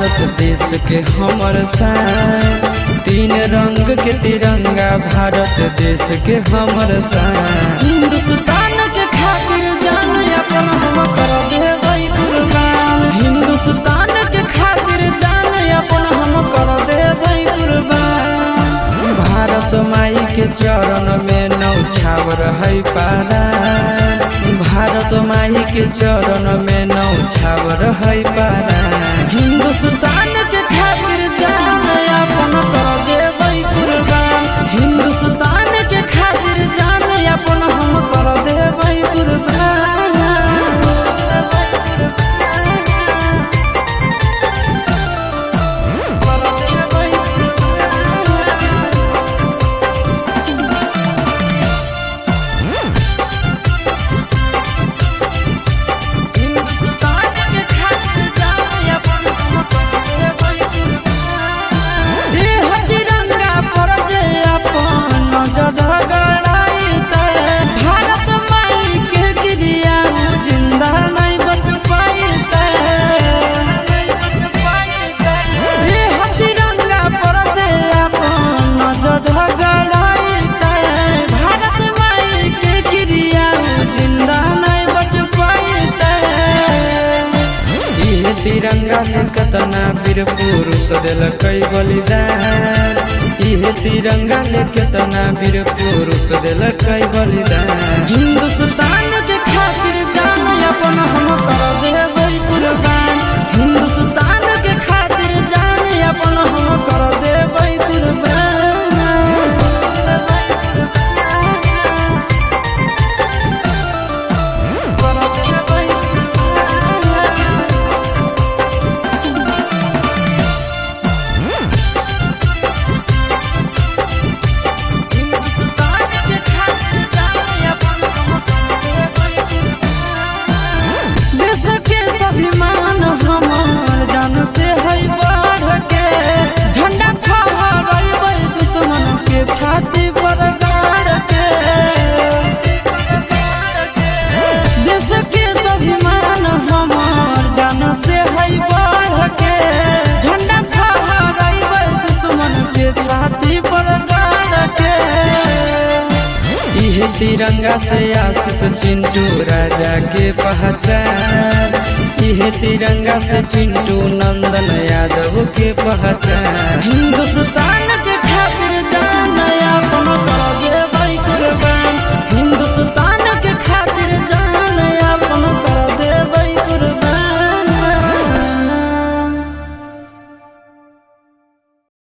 भारत देश के हमर शान, तीन रंग के तिरंगा भारत देश के हमर शान। हिंदुस्तान के खातिर जान अपन हम कर देबै कुर्बान, हिंदुस्तान के खातिर जान अपन हम कर देबै कुर्बान। भारत माई के चरण में नौछावर है पारा, भारत माई के चरण में नौछावर है पारा। हिंदुस्तान के खातिर जान अपन कर देबै कुर्बान, हिंदुस्तान के खातिर जान अपन हम कर देबै कुर्बान। तिरंगा में कतना वीर पुरुष दिलकै बलिदान, इहे तिरंगा में केतना वीर पुरुष दिलकै बलिदान। हिंदुस्तान के खातिर जान अपन हम कर देबै कुर्बान, हिंदुस्तान के खातिर जान अपन हम कर देबै कुर्बान। अभिमान हमार जान से है बढ़ के, झंडा फहराबै दुश्मन के छाती पर गाड़ के। देश के स्वाभिमान हमार जान से है बढ़ के, झंडा फहराबै दुश्मन के छाती पर गाड़ के। इहे तिरंगा से आशीष चिंटू राजा के पहचान, इहे तिरंगा से चिंटू नंदन यादव के पहचान। हिंदुस्तान